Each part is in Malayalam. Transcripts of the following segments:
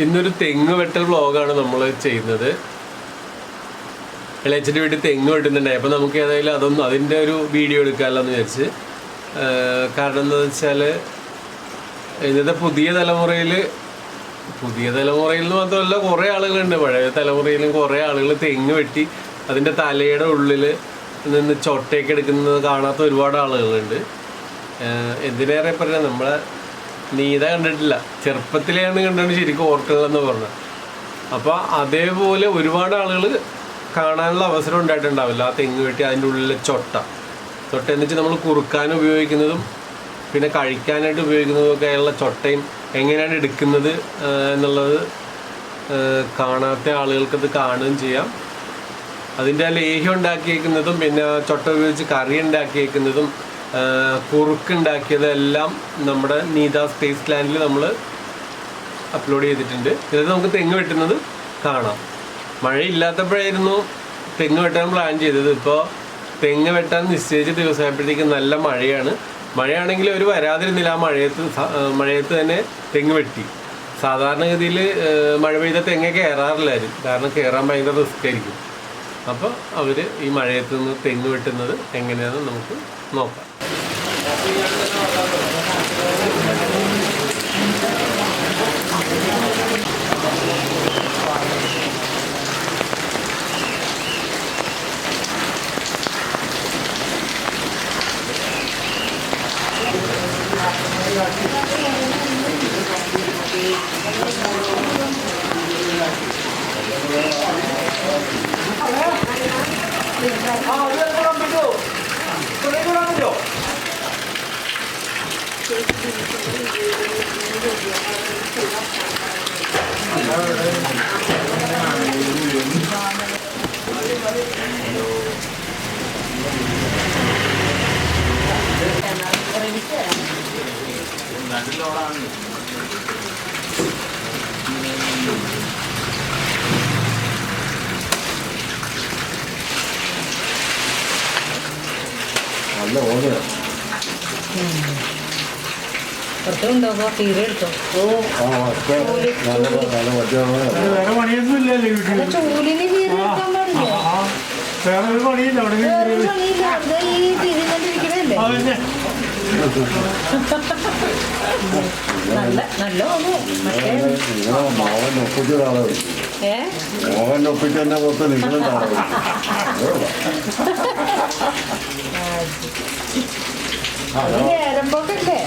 ഇന്നൊരു തെങ്ങ് വെട്ടൽ വ്ളോഗാണ് നമ്മൾ ചെയ്യുന്നത്. ഇളയച്ചൻ്റെ വീട്ടിൽ തെങ്ങ് വെട്ടുന്നുണ്ടായി. അപ്പോൾ നമുക്ക് ഏതായാലും അതിൻ്റെ ഒരു വീഡിയോ എടുക്കാമല്ലോ എന്ന് വിചാരിച്ച്. കാരണം എന്താണെന്ന് വെച്ചാൽ ഇന്നത്തെ പുതിയ തലമുറയിൽ എന്ന് മാത്രമല്ല കുറേ ആളുകളുണ്ട്. പഴയ തലമുറയിലും കുറേ ആളുകൾ തെങ്ങ് വെട്ടി അതിൻ്റെ തലയുടെ ഉള്ളിൽ നിന്ന് ചൊട്ടയൊക്കെ എടുക്കുന്നത് കാണാത്ത ഒരുപാട് ആളുകളുണ്ട്. എന്തിനേറെ പറഞ്ഞാൽ നമ്മളെ നീത കണ്ടിട്ടില്ല, ചെറുപ്പത്തിലെയാണ് കണ്ടാണ് ശരിക്കും ഓർക്കുന്നതെന്ന് പറഞ്ഞത്. അപ്പോൾ അതേപോലെ ഒരുപാട് ആളുകൾ കാണാനുള്ള അവസരം ഉണ്ടായിട്ടുണ്ടാവില്ല ആ തെങ്ങ് വെട്ടി അതിൻ്റെ ഉള്ളിലെ ചൊട്ട എന്ന് വെച്ചാൽ നമ്മൾ കുറുക്കാൻ ഉപയോഗിക്കുന്നതും പിന്നെ കഴിക്കാനായിട്ട് ഉപയോഗിക്കുന്നതും ഒക്കെയുള്ള ചൊട്ടയും എങ്ങനെയാണ് എടുക്കുന്നത് എന്നുള്ളത് കാണാത്ത ആളുകൾക്കത് കാണുകയും ചെയ്യാം. അതിൻ്റെ ലേഹ്യം ഉണ്ടാക്കിയേക്കുന്നതും പിന്നെ ചൊട്ട ഉപയോഗിച്ച് കറി ഉണ്ടാക്കിയേക്കുന്നതും കുറുക്കുണ്ടാക്കിയതെല്ലാം നമ്മുടെ നീതാസ് ടേസ്റ്റ് ലാൻഡിൽ നമ്മൾ അപ്ലോഡ് ചെയ്തിട്ടുണ്ട്. ഇത് നമുക്ക് തെങ്ങ് വെട്ടുന്നത് കാണാം. മഴയില്ലാത്തപ്പോഴായിരുന്നു തെങ്ങ് വെട്ടാൻ പ്ലാൻ ചെയ്തത്. ഇപ്പോൾ തെങ്ങ് വെട്ടാൻ നിശ്ചയിച്ച ദിവസമായപ്പോഴത്തേക്കും നല്ല മഴയാണെങ്കിൽ അവർ വരാതിരുന്നില്ല. ആ മഴയത്ത് തന്നെ തെങ്ങ് വെട്ടി. സാധാരണഗതിയിൽ മഴ പെയ്ത തെങ്ങ് കയറാറില്ലായിരുന്നു, കാരണം കയറാൻ ഭയങ്കര റിസ്ക് ആയിരിക്കും. അപ്പോൾ അവർ ഈ മഴയത്ത് നിന്ന് തെങ്ങ് വെട്ടുന്നത് എങ്ങനെയാണെന്ന് നമുക്ക് നോക്കാം. കുറച്ചുണ്ടോ തീരെ എടുത്തോ? ചൂലിന് തീരെ എടുക്കാൻ പാടില്ല. ഈ തിരിഞ്ഞിരിക്കണല്ലേ നല്ല മോഹൻ ഒപ്പിച്ച് തന്നെ പുറത്ത് നിൽക്കുന്നുണ്ടാവും. നേരമ്പോക്കല്ലേ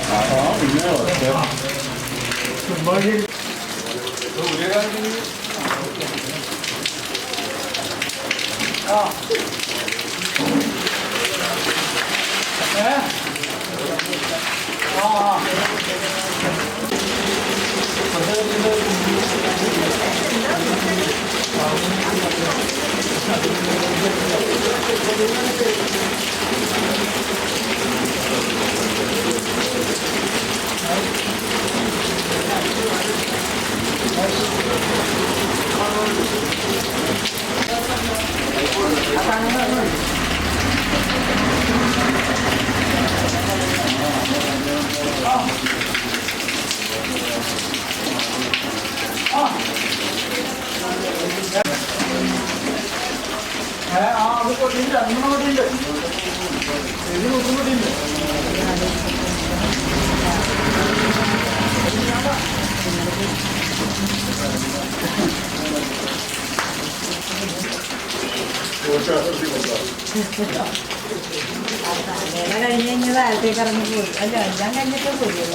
കഴിഞ്ഞ് കഴിഞ്ഞാൽ താഴത്തേക്ക് ഇറങ്ങി പോയി. അല്ല എല്ലാം കഴിഞ്ഞിട്ട് പോയില്ല.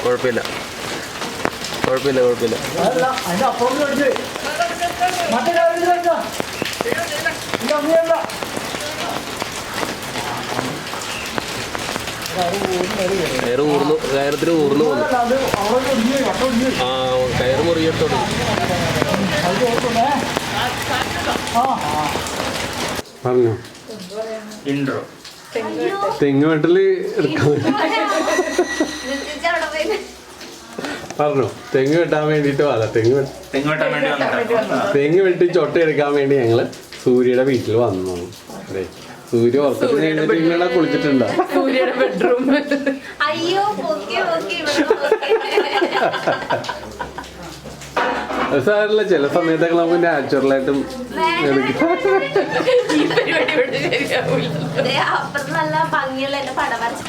കുഴപ്പമില്ല. കയറത്തിന് ഊർന്നു വന്നു. കയറ് മുറിയത്തോട് പറഞ്ഞോ. തെങ്ങ് വെട്ടല് പറഞ്ഞോ. തെങ്ങ് വെട്ടാൻ വേണ്ടിട്ട് തെങ്ങ് വെട്ടി ചൊട്ട എടുക്കാൻ വേണ്ടി ഞങ്ങള് സൂര്യയുടെ വീട്ടിൽ വന്നു. അതെ, സൂര്യ ഉറക്കത്തിന് കഴിഞ്ഞിട്ട് കുളിച്ചിട്ടുണ്ടോ? സൂര്യയുടെ ബെഡ്റൂം. അയ്യോ സാറില്ല, ചില സമയത്തൊക്കെ നമുക്ക് നാച്ചുറലായിട്ടും അപ്പുറത്ത് നല്ല ഭംഗിയുള്ള എന്റെ പടം വരച്ചു.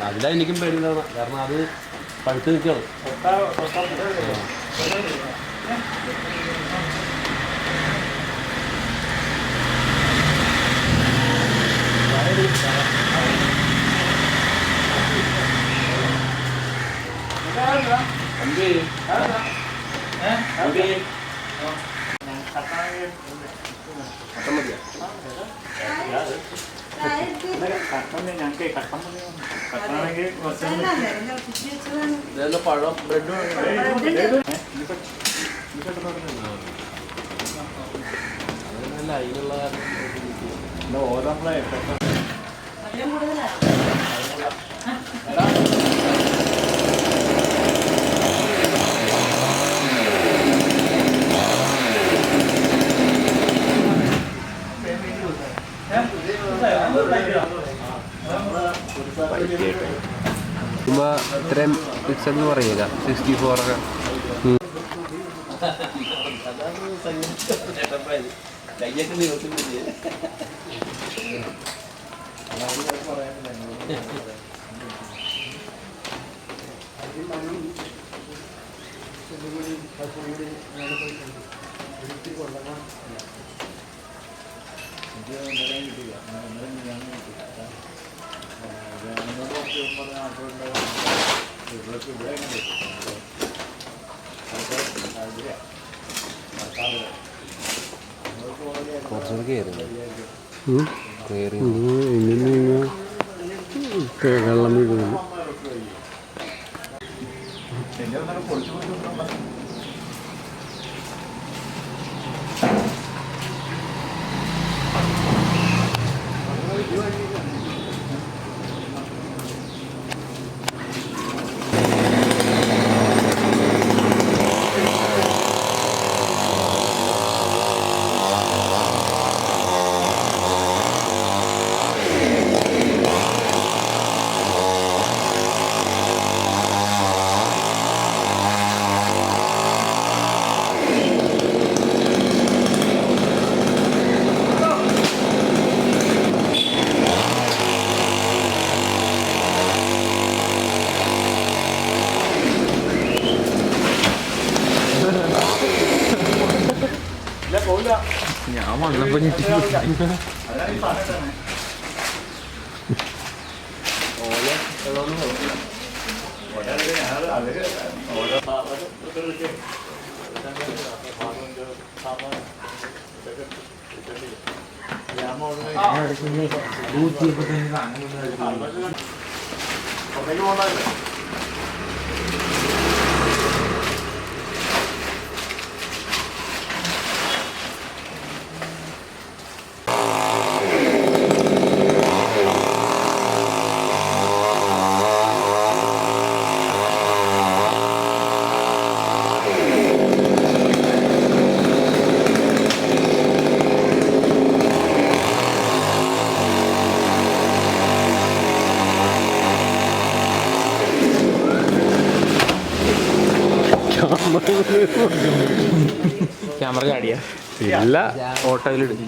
അതിലാ എനിക്കും പേടിയില്ല, കാരണം അത് പഴുത്ത് നിൽക്കണം. പഴം ബ്രെഡ് അതിനുള്ള ഇത്രയും ഫിക്സ് എന്ന് പറയില്ല, 64 ഒക്കെ. വെള്ളം വീഴുന്നു. ഞാൻ വന്നപ്പോ ക്യാമറ ചാടിയ ഇല്ല, ഓട്ടോയിലിടും.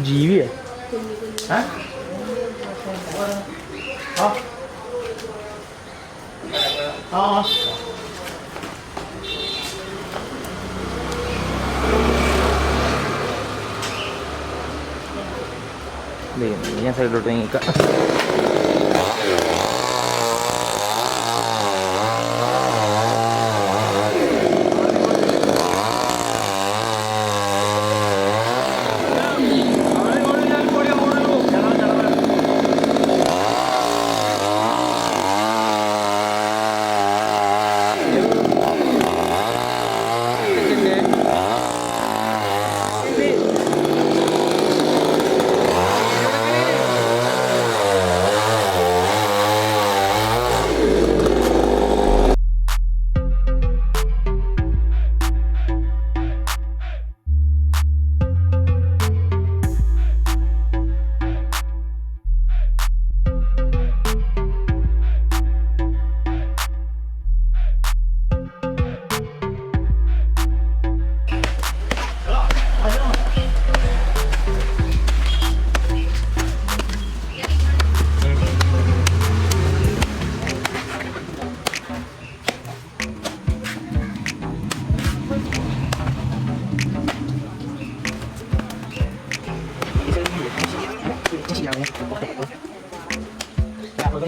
ജീവിയാ ഞാൻ സൈഡിലോട്ട് നീക്കാം.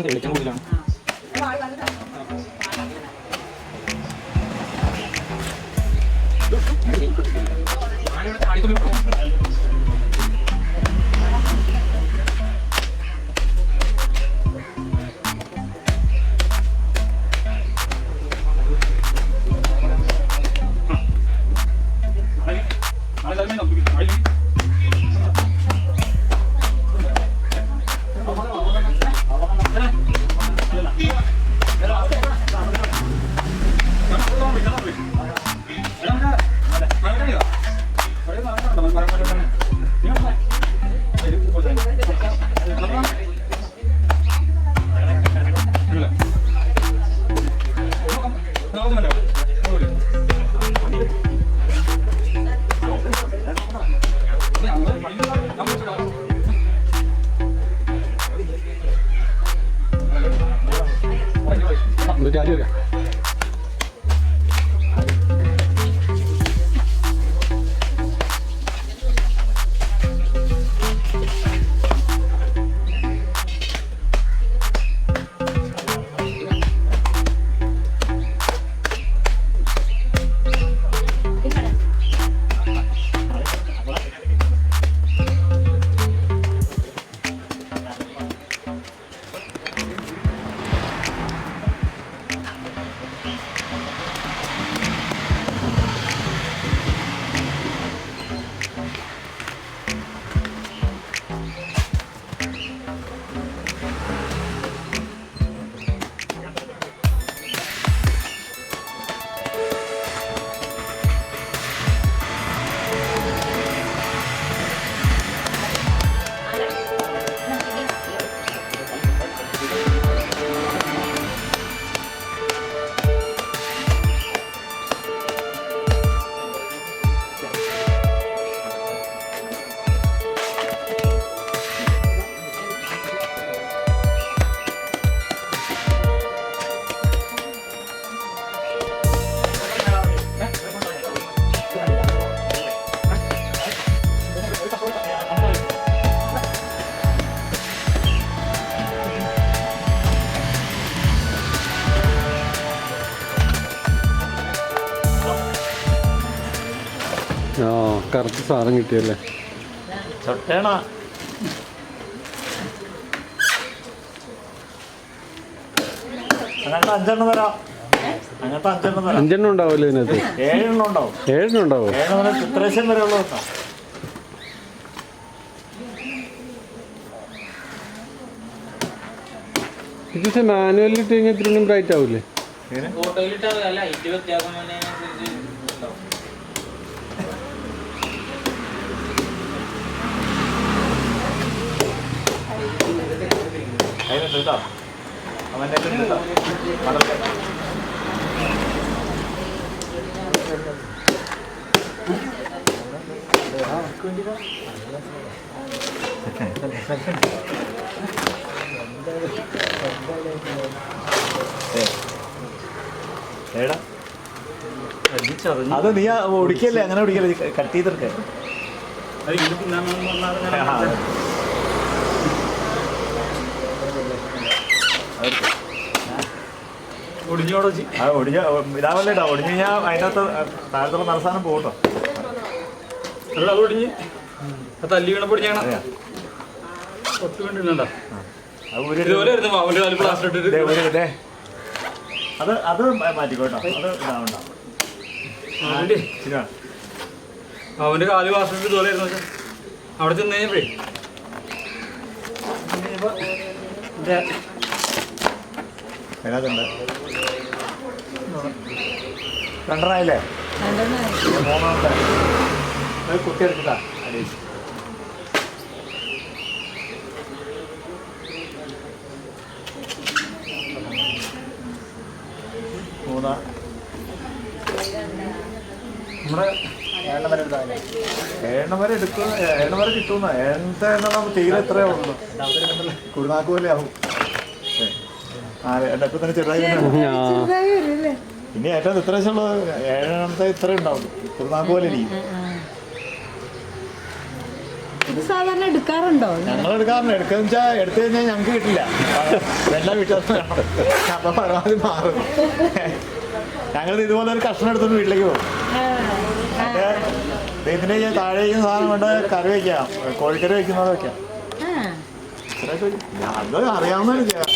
വെളിച്ചം കൂടുതലാണ്. ആ കറുത്ത സാധനം കിട്ടിയല്ലേ. ചൊട്ടേണ അങ്ങനത്തെ 5 എണ്ണം തരാം. അങ്ങനത്തെ 5 എണ്ണം തരാം. 5 എണ്ണം ഉണ്ടാവില്ലേ ഇതിനകത്ത്? 7 എണ്ണം ഉണ്ടാവും. 7 എണ്ണം ഉണ്ടാവും. 7 എണ്ണം ചിത്രേശം വരെ ഉള്ളത് വെക്കാം. ഇത് മാനുവലിൽ ഇട്ട് കഴിഞ്ഞാൽ ഇത്രയും ബ്രൈറ്റ് ആവില്ലേ? കേട്ടോ അവൻ്റെ ഏടാ അത് നീ ഒടിക്കല്ലേ, അങ്ങനെ ഒടിക്കല്ലേ, കട്ട് ചെയ്തെടുക്ക. ഇതാവല്ലേട്ടാ ഒടിഞ്ഞു കഴിഞ്ഞാൽ അതിനകത്ത് താഴത്തുള്ള നല്ല സാധനം പോകട്ടോ. തല്ലി വീണ പൊടിഞ്ഞാണ് അത് മാറ്റിക്കോട്ടോ. അത് ഇതാവണ്ട. അവന്റെ കാല് വാസന ഇതുപോലെയായിരുന്നു. അവിടെ ചെന്ന് കഴിഞ്ഞപ്പോഴേ രണ്ടെണ്ണായില്ലേ? മൂന്നാമത്തെ കുത്തിയെടുത്തിട്ടാ മൂന്നാ നമ്മുടെ എണ്ണ വരെ എടുക്കുന്ന എണ്ണ വരെ കിട്ടുന്ന എണ്ണ നമ്മൾ തീരെ എത്രയോ ഉള്ളു. കുരുനാക്ക് പോലെ ആവും. എണ്ണ ഇപ്പം തന്നെ ചെറുതായി ഇനി ഏറ്റവും ഇത്രയുള്ള ഏഴെണ്ണത്തെ ഇത്ര ഉണ്ടാവും. കുരുനാക്ക് പോലെ ഇരിക്കും. ഇത് സാധാരണ എടുക്കാറുണ്ടോ? ഞങ്ങൾ എടുക്കാറുണ്ട്. എടുക്കാന്ന് വെച്ചാൽ എടുത്തു കഴിഞ്ഞാൽ ഞങ്ങൾക്ക് കിട്ടില്ല. എല്ലാം വീട്ടിൽ അപ്പൊ പരമാവധി മാറും. ഞങ്ങൾ ഇതുപോലെ ഒരു കഷ്ണം എടുത്തോണ്ട് വീട്ടിലേക്ക് പോകും. ഇതിന്റെ താഴെ വയ്ക്കുന്ന സാധനം കൊണ്ട് കറി വയ്ക്കാം, കോഴിക്കറി വയ്ക്കുന്നത് വയ്ക്കാം. അത് അറിയാവുന്നതാണ് ചെയ്യാം.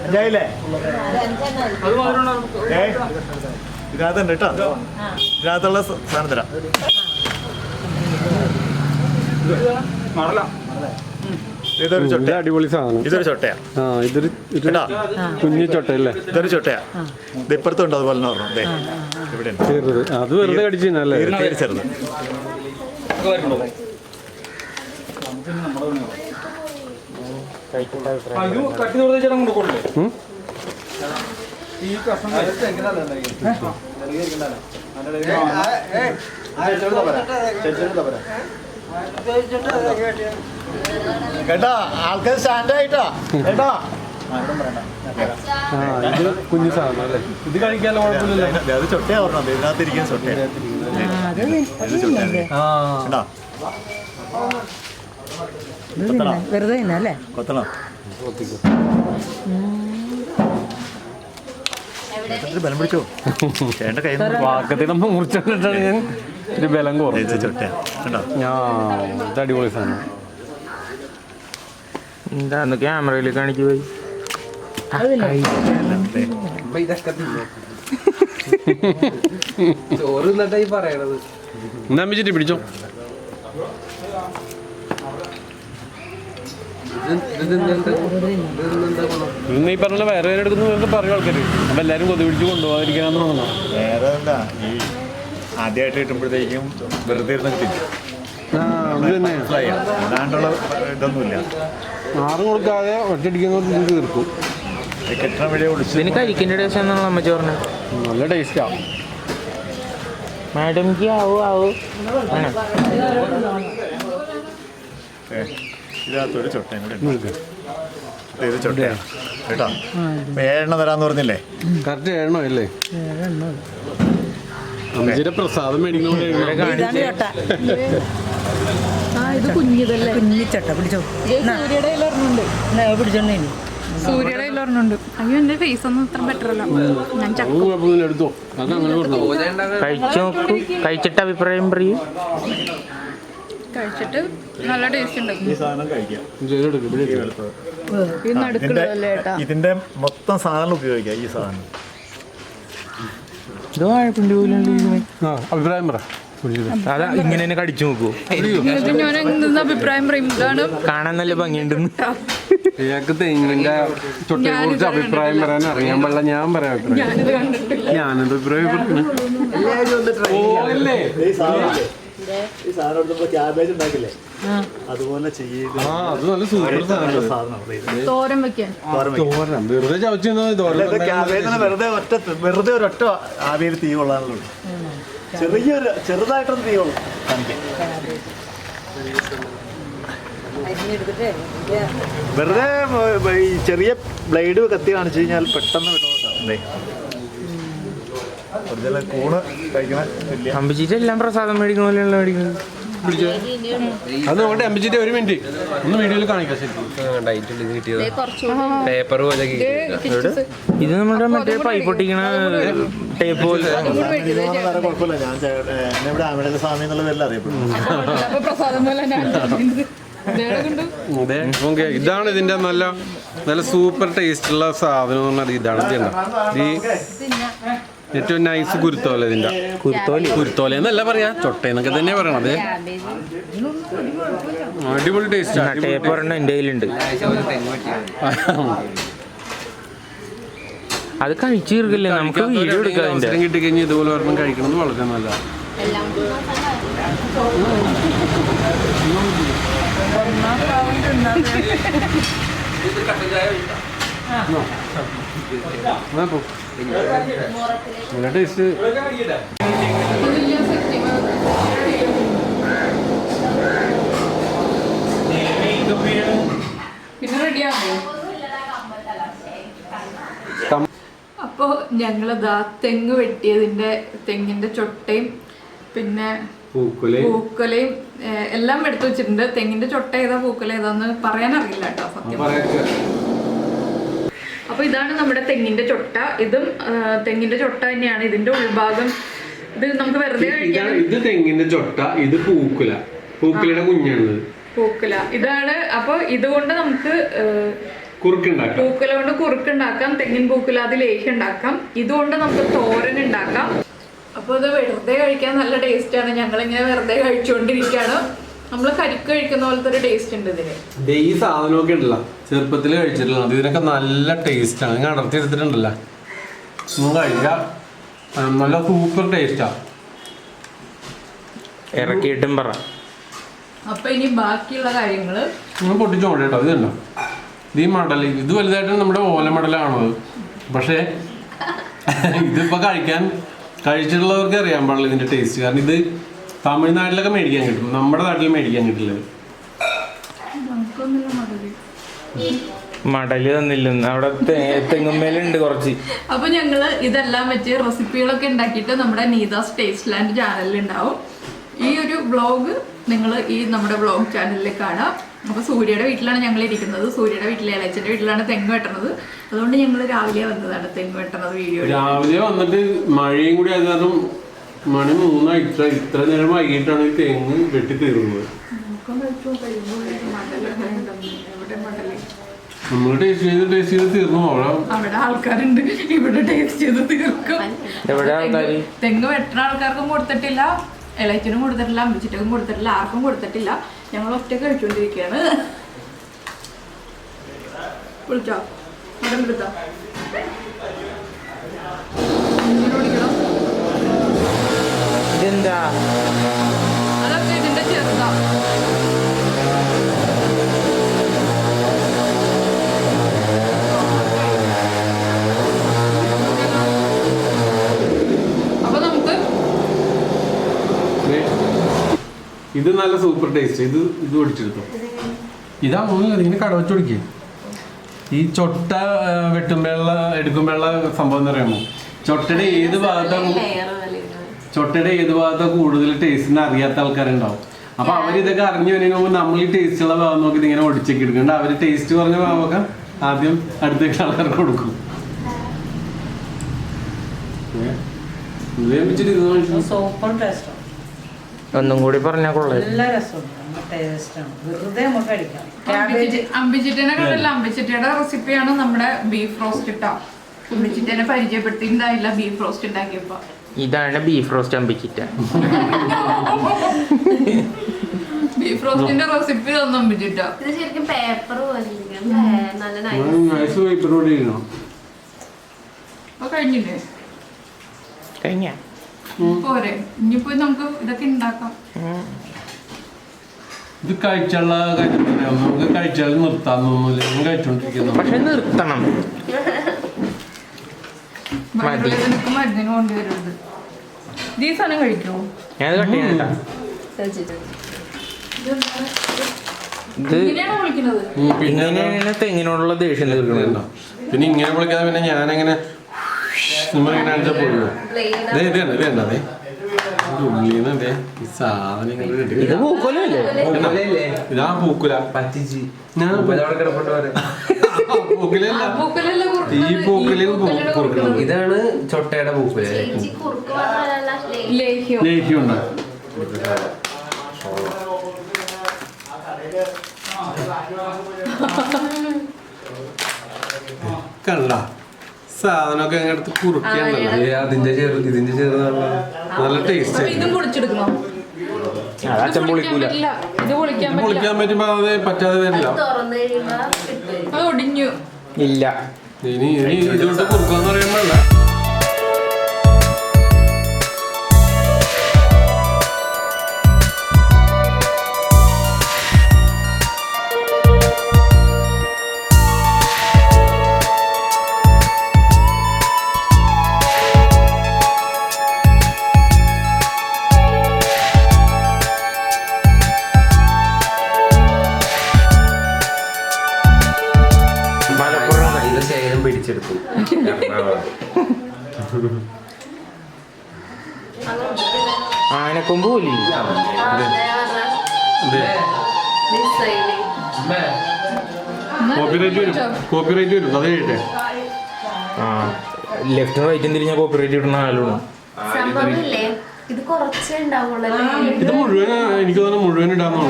അഞ്ചായില്ലേ? ഇതിനകത്തുണ്ട് കേട്ടോ. ഇതിനകത്തുള്ള സാധനം തരാം. ഇതൊരു ചൊട്ട, അടിപൊളി സാധനം. ഇതൊരു ചൊട്ടയാ. ഇതൊരു കുഞ്ഞു ചൊട്ടയല്ലേ? ഇതൊരു ചൊട്ടയാ. ഇത് ഇപ്പുറത്തുണ്ട് അതുപോലെ പറഞ്ഞത്. ഇവിടെ ചെറുത്, അത് വെറുതെ കടിച്ചല്ലേ? ചെറുത്. കേട്ടോ, ആൾക്കാർ സ്റ്റാൻഡ് ആയിട്ടോ കേട്ടോ. ഇത് കുഞ്ഞു സാധനം അല്ലേ? ഇത് കഴിക്കാനുള്ള കുഴപ്പമില്ലല്ലോ. അത് ചൊട്ടയാ പറഞ്ഞത്. ഇതിനകത്തിരിക്കുന്ന ചൊട്ടയാ. വെറുതെ അല്ലേ? കൊത്തണം. ബലം പിടിച്ചോ. ചേട്ടൻ്റെ കൈ വാക്കത്തിൽ നമ്മൾ മുറിച്ചിട്ടാണ് ഞാൻ ഒരു ബലം കുറച്ച് ചൊട്ടയാ. ഇത് അടിപൊളി സാധനം. എന്താന്ന് ക്യാമറയിൽ കാണിച്ചു പോയി. ചോറ് എന്നിട്ടായി പറയണത്. എന്നാ വെച്ചിട്ട് പിടിച്ചോ. ഇന്ന് ഈ പറഞ്ഞ വേറെ പേര് എടുക്കുന്നു പറയും ആൾക്കാര്. അപ്പൊ എല്ലാരും കൊതി പിടിച്ച് കൊണ്ടുപോകാതിരിക്കാന്ന് തോന്നുന്നു. വേറെ എന്താ, ഈ ആദ്യമായിട്ട് കിട്ടുമ്പോഴത്തേക്കും വെറുതെ ഇരുന്ന് തിന്നും. അല്ലാണ്ടുള്ള ഇതൊന്നുമില്ല. ആറും കൊടുക്കാതെ ഒറ്റയടിക്കുന്ന തീർക്കും. കെട്ടണ വഴിയെ വിളിച്ചു. ഇതിന് കഴിക്കേണ്ട ടേസ്റ്റ് എന്നാണ് അമ്മച്ചി പറഞ്ഞത്. നല്ല ടേസ്റ്റാ. മാഡംക്ക് ആവോ ആവോ. ഇതിനകത്തൊരു ചൊട്ടയും കൂടെ ഉണ്ട്. ഇത് ചൊട്ടയാണ് കേട്ടോ. 7 തരാന്ന് പറഞ്ഞില്ലേ? കറക്റ്റ് 7 അല്ലേ? അമ്മച്ചിയുടെ പ്രസാദം മേടിക്കുന്ന ഇത് കുഞ്ഞിതല്ലേ? കുഞ്ഞിച്ചട്ട പിടിച്ചോ. സൂര്യയുടെ ഇലർന്നുണ്ട്. പിടിച്ചോണ്ടേ സൂര്യയുടെ ഇലർന്നുണ്ട്. അയ്യോ എന്റെ ഫേസ് ഒന്നും ഇത്ര ബെറ്റർ അല്ല. ഞാൻ എടുത്തോ. അത് അങ്ങനെ കഴിച്ചു നോക്കൂ. കഴിച്ചിട്ട് അഭിപ്രായം പറയൂ. കഴിച്ചിട്ട് നല്ല ടേസ്റ്റ് ഉണ്ട്. ഈ സാധനം കഴിക്കാം. ഇതിന്റെ മൊത്തം സാധനം ഉപയോഗിക്കാം. ഈ സാധനം അഭിപ്രായം പറ. അതാ ഇങ്ങനെ തന്നെ കടിച്ചു നോക്കൂ. ഞാൻ എന്തെന്ന് അഭിപ്രായം പറയും. ഇതാണ് കാണാൻ നല്ല ഭംഗിയുണ്ടെന്ന്. ഇയാൾക്ക് തെങ്ങിന്റെ ചൊട്ടയെ കുറിച്ച് അഭിപ്രായം പറയാൻ അറിയാൻ പാടില്ല. ഞാൻ പറയാം അഭിപ്രായം. ഞാനെന്ത് അഭിപ്രായം ഈ സാധനം എടുത്തപ്പോ ക്യാബേജ് ഉണ്ടാക്കില്ലേ, അതുപോലെ ചെയ്യുക. അത് നല്ല സൂപ്പർ സാധനം. തോരൻ വെക്കാൻ വെറുതെ ചവച്ചു. ക്യാബേജിന് വെറുതെ ഒരൊറ്റ ആവിയിൽ തീ കൊള്ളാനുള്ളൂ. ചെറിയൊരു ചെറുതായിട്ടൊന്ന് തീ കൊള്ളും. വെറുതെ ഈ ചെറിയ ബ്ലേഡ് കത്തി കാണിച്ചു കഴിഞ്ഞാൽ പെട്ടെന്ന് കിട്ടുന്നതാണ്. ഒറിജിനൽ കൂണ് കഴിക്കണ വലിയ അമ്പച്ചിട്ട് എല്ലാം പ്രസാദം മേടിക്കുന്ന പോലെയുള്ള മേടിക്കുന്നത്. അത് നോക്കട്ടെ അമ്പച്ചിട്ട് ഒരു മിനിറ്റ് ഒന്ന് വീഡിയോയിൽ കാണിക്കാം. പേപ്പർ പോലെ ഇത് നമ്മുടെ മറ്റേ പൈപ്പ് പൊട്ടിക്കണ ടേപ്പ് പോലെ. വേറെ കുഴപ്പമില്ല. ഞാൻ എന്നെ ഇവിടെ ആമിടല സ്വാമി എന്നുള്ള പേരിൽ അറിയപ്പെടുന്നു. ഇതാണ് ഇതിന്റെ നല്ല നല്ല സൂപ്പർ ടേസ്റ്റ് ഉള്ള സാധനം എന്ന് പറഞ്ഞാൽ ഇതാണ്. ഈ ഏറ്റവും നൈസ് കുരുത്തോല. ഇതിന്റെ കുരുത്തോല എന്നല്ല പറയാ, ചൊട്ടയെന്നൊക്കെ തന്നെയാ പറയണത്. അടിപൊളി ടേസ്റ്റ്. ടേപ്പ് ഒരെണ്ണം എൻ്റെ കയ്യിലുണ്ട്. അത് കഴിച്ചു തീർക്കില്ലേ, നമുക്ക് വീഡിയോ എടുക്കാം. അവസരം കിട്ടിക്കഴിഞ്ഞാൽ ഇതുപോലെ ഒരെണ്ണം കഴിക്കണമെന്ന് വളരെ നല്ലതാണ്. ടേസ്റ്റ് പിന്നെ റെഡിയാകുമോ? അപ്പോൾ ഞങ്ങളിതാ തെങ്ങ് വെട്ടിയതിൻ്റെ തെങ്ങിൻ്റെ ചൊട്ടയും പിന്നെ പൂക്കുലയും എല്ലാം എടുത്തു വെച്ചിട്ടുണ്ട്. തെങ്ങിന്റെ ചൊട്ട ഏതാ പൂക്കുല ഏതാന്ന് പറയാനറിയില്ല കേട്ടോ സത്യം. അപ്പൊ ഇതാണ് നമ്മുടെ തെങ്ങിന്റെ ചൊട്ട. ഇതും തെങ്ങിന്റെ ചൊട്ട തന്നെയാണ്. ഇതിന്റെ ഉൾഭാഗം ഇത് നമുക്ക് വെറുതെ കഴിക്കാം. ഇത് തെങ്ങിന്റെ ചൊട്ട, ഇത് പൂക്കുല, പൂക്കുലയുടെ കുഞ്ഞാണ് പൂക്കുല. ഇതാണ്. അപ്പൊ ഇതുകൊണ്ട് നമുക്ക് പൂക്കുല കൊണ്ട് കുറുക്കുണ്ടാക്കാം, തെങ്ങിൻ പൂക്കുല അത് ലേഹ്യം ഉണ്ടാക്കാം. ഇതുകൊണ്ട് നമുക്ക് തോരൻ ഉണ്ടാക്കാം. അപ്പോൾ ഇത് വെറുതെ കഴിക്കാൻ നല്ല ടേസ്റ്റാണ്. ഞങ്ങളിങ്ങനെ വെറുതെ കഴിച്ചുകൊണ്ടിരിക്കുകയാണ്. നമ്മൾ കരിക്ക് കഴിക്കുന്ന പോലത്തെ ഒരു ടേസ്റ്റ് ഉണ്ട് ഇതിന്. ഈ സാധനമൊക്കെ ഉണ്ടല്ലോ ചെറുപ്പത്തിൽ കഴിച്ചിട്ടുള്ള ഇതിനൊക്കെ നല്ല ടേസ്റ്റാണ്. നിങ്ങൾ അടർത്തി എടുത്തിട്ടുണ്ടല്ലോ, കഴിക്കാം. നല്ല സൂപ്പർ ടേസ്റ്റാ. ഇറക്കിയിട്ടും പറ. അപ്പൊ ഇനി ബാക്കിയുള്ള കാര്യങ്ങള് പൊട്ടിച്ചോട്ടെ കേട്ടോ. ഇതുണ്ടോ ഈ മടൽ, ഇത് വലുതായിട്ട് നമ്മുടെ ഓല മടലാണത്. പക്ഷേ ഇതിപ്പോ കഴിച്ചിട്ടുള്ളവർക്ക് അറിയാൻ പാടില്ല ഇതിന്റെ ടേസ്റ്റ്. കാരണം ഇത് തമിഴ്നാട്ടിലൊക്കെ മേടിക്കാൻ കിട്ടും, നമ്മുടെ നാട്ടിൽ മേടിക്കാൻ കിട്ടില്ല. മടല് തന്നില്ല, അവിടെ തെങ്ങുമ്മേലുണ്ട് കുറച്ച്. അപ്പൊ ഞങ്ങള് ഇതെല്ലാം വെച്ച് റെസിപ്പികളൊക്കെ ഉണ്ടാക്കിയിട്ട് നമ്മുടെ നീതാസ് ടേസ്റ്റ് ലാൻഡ് ചാനലിൽ ഉണ്ടാവും. ഈ ഒരു വ്ളോഗ് നിങ്ങൾ ഈ നമ്മുടെ വ്ളോഗ് ചാനലിൽ കാണാം. അപ്പൊ സൂര്യയുടെ വീട്ടിലാണ് ഞങ്ങൾ ഇരിക്കുന്നത്. സൂര്യയുടെ വീട്ടിലെ ഇളച്ചന്റെ വീട്ടിലാണ് തെങ്ങ് വെട്ടണത്. അതുകൊണ്ട് ഞങ്ങൾ രാവിലെ വന്നതാണ് തെങ്ങ് വെട്ടണത് വീഡിയോ. രാവിലെ വന്നിട്ട് മഴയും കൂടി ആയത് കാരണം മണി 3 ഇത്ര നേരം വൈകിട്ടാണ് ഈ തെങ്ങ് വെട്ടി തീർന്നത്. നമ്മൾ ടേസ്റ്റ് ചെയ്ത് തീർന്നു. അവിടെ ആൾക്കാരുണ്ട്, ഇവിടെ ടേസ്റ്റ് ചെയ്ത് തീർക്കും. തെങ്ങ് വെട്ടുന്ന ആൾക്കാർക്കും കൊടുത്തിട്ടില്ല, ഇളച്ചനും കൊടുത്തിട്ടില്ല, അമ്മച്ചിട്ടും കൊടുത്തിട്ടില്ല, ആർക്കും കൊടുത്തിട്ടില്ല. ഞങ്ങൾ ഒറ്റക്ക് കഴിച്ചുകൊണ്ടിരിക്കുകയാണ്. വിളിച്ചോ മടം എടുത്തോ ഇതെന്താ? അതൊക്കെ ഇതിന്റെ ചെറുതാ. അപ്പൊ നമുക്ക് ഇത് നല്ല സൂപ്പർ ടേസ്റ്റ്. ഇത് ഒടിച്ചെടുത്തോ. ഇതാ ഇങ്ങനെ കടവച്ച് ഒടിക്കുക. ഈ ചൊട്ട എടുക്കുമ്പോഴുള്ള സംഭവം എന്ന് പറയുമ്പോൾ ചൊട്ടയുടെ ഏത് ഭാഗത്താണ് കൂടുതൽ ടേസ്റ്റിന് അറിയാത്ത ആൾക്കാരുണ്ടാവും. അപ്പൊ അവരിതൊക്കെ അറിഞ്ഞു വരുന്ന മുമ്പ് നമ്മൾ ഈ ടേസ്റ്റുള്ള ഭാഗം നോക്കി ഇതിങ്ങനെ ഒടിച്ചൊക്കെ എടുക്കുന്നുണ്ട്. അവര് ടേസ്റ്റ് പറഞ്ഞ ഭാഗമൊക്കെ ആദ്യം അടുത്തേക്ക് ആൾക്കാർക്ക് കൊടുക്കും. Super taste. ഒന്നും കൂടി പറഞ്ഞാൽ കൊള്ളാം. നല്ല രസമുണ്ട്, ടേസ്റ്റാണ്. വെറുതെ നമുക്ക് കഴിക്കാം. അമ്പിച്ചിട്ടനെ കണ്ടല്ല, അമ്പിച്ചിട്ടയുടെ റെസിപ്പിയാണ് നമ്മുടെ ബീഫ് റോസ്റ്റ് ഇട്ടാ. അമ്പിച്ചിട്ടനെ പരിചയപ്പെടുത്തിണ്ടായില്ല ബീഫ് റോസ്റ്റ് ഉണ്ടാക്കിയപ്പോ. ഇതാണ് ബീഫ് റോസ്റ്റ് അമ്പിച്ചിട്ട. ബീഫ് റോസ്റ്റിന്റെ റെസിപ്പി തന്നു അമ്പിച്ചിട്ട. ഇത് ശരിക്കും പേപ്പർ പോലെ നല്ല കഴിഞ്ഞില്ലേ? കഴിഞ്ഞ പോരെ, ഇനിയിപ്പോ നമുക്ക് ഇതൊക്കെ ഉണ്ടാക്കാം. ഇത് കഴിച്ചുള്ള കാര്യം നമുക്ക് കഴിച്ചാൽ നിർത്താന്നൊന്നുമില്ല. ഞാൻ കഴിച്ചോണ്ടിരിക്കുന്നു. പക്ഷെ നിർത്തണം. മരുന്നിന് കൊണ്ടുവരുന്നത് ഈ സാധനം കഴിക്കുമോ? ഞാൻ കട്ട് ചെയ്യണ്ട. ഇത് ഇങ്ങനെയാണോ വിളിക്കുന്നത്? പിന്നെ ഇങ്ങനെയാണ് തെങ്ങിനോടുള്ള ദേഷ്യം തീർക്കണുണ്ടോ? പിന്നെ ഇങ്ങനെ വിളിക്കാതെ പിന്നെ ഞാനെങ്ങനെ നമ്മളിങ്ങനെ അടിച്ചാൽ പോയോ? ഇത് കണ്ട അതെ ഉള്ളിന്ന് അതെ ഈ സാധനങ്ങൾ ഇത് പൂക്കോലല്ലേ? ഇതാ പൂക്കുല പറ്റിച്ച് ഞാൻ പൂക്കുലല്ല പൂക്കലല്ലേ ഈ പൂക്കലും കുറുക്കണം. ഇതാണ് ചൊട്ടയുടെ പൂപ്പല്. ചേച്ചി കുറുക്ക് മാത്രമല്ല ലേഹ്യം. ലേഹ്യം ഉണ്ടാ കണ്ട സാധനമൊക്കെ അങ്ങനെ എടുത്ത് കുറുക്കണ്ടല്ലോ. അതിന്റെ ഇതിന്റെ ചെറുതാണ്. നല്ല ടേസ്റ്റ്. അപ്പൊ ഇതും പൊളിച്ചെടുക്കണോ? അത് അച്ഛൻ പൊളിക്കൂല. പറ്റില്ല. ഇത് പൊളിക്കാൻ പറ്റില്ല. പൊളിക്കാൻ പറ്റുമ്പോ അത് പറ്റാതെ വരില്ല. തുറന്നു കഴിയുമ്പോ കിട്ടും. അത് ഒടിഞ്ഞു. ഇല്ല. ഇനി ഇതുകൊണ്ട് കുറുക്കാന്ന് പറയുമ്പോഴല്ല. ഇത് ശേഖരം പിടിച്ചെടുത്തു. ആനക്കൊമ്പ് പോലി. കോപ്പിറൈറ്റ് വരും അത് കഴിയട്ടെ. ആ ലെഫ്റ്റും റൈറ്റും തിരിഞ്ഞ കോപ്പറേറ്റ് ഇടുന്ന ആളുമാണ്. സംഭവമില്ലേ ഇത് കുറച്ചേ ഉണ്ടാവുള്ളൂ. ഇത് മുഴുവൻ എനിക്ക് തോന്നുന്നു മുഴുവൻ ഇടാന്നോ.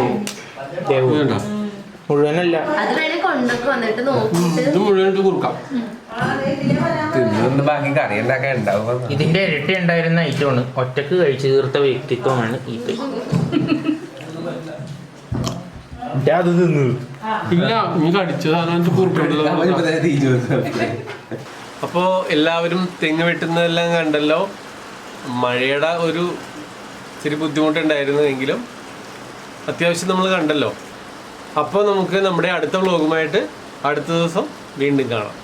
മുഴുവനല്ല, അത് വേണേ കൊണ്ടൊക്കെ വന്നിട്ട് നോക്കിയിട്ട് ഇത് മുഴുവൻ കുറുക്കാം. തിന്നൊന്ന് ബാക്കി കറി ഉണ്ടാക്കാൻ ഉണ്ടാവും. ഇതിന്റെ ഇരട്ടി ഉണ്ടായിരുന്ന ഐറ്റമാണ്. ഒറ്റക്ക് കഴിച്ചു തീർത്ത വ്യക്തിത്വമാണ് ഇത്. അത് തിന്നു. ഇല്ല നീ കടിച്ച സാധനം കുറുക്കണ്ടല്ലോ. അപ്പോൾ എല്ലാവരും തെങ്ങ് വെട്ടുന്നതെല്ലാം കണ്ടല്ലോ. മഴയുടെ ഒരു ഇച്ചിരി ബുദ്ധിമുട്ടുണ്ടായിരുന്നു എങ്കിലും അത്യാവശ്യം നമ്മൾ കണ്ടല്ലോ. അപ്പോൾ നമുക്ക് നമ്മുടെ അടുത്ത വ്ളോഗുമായിട്ട് അടുത്ത ദിവസം വീണ്ടും കാണാം.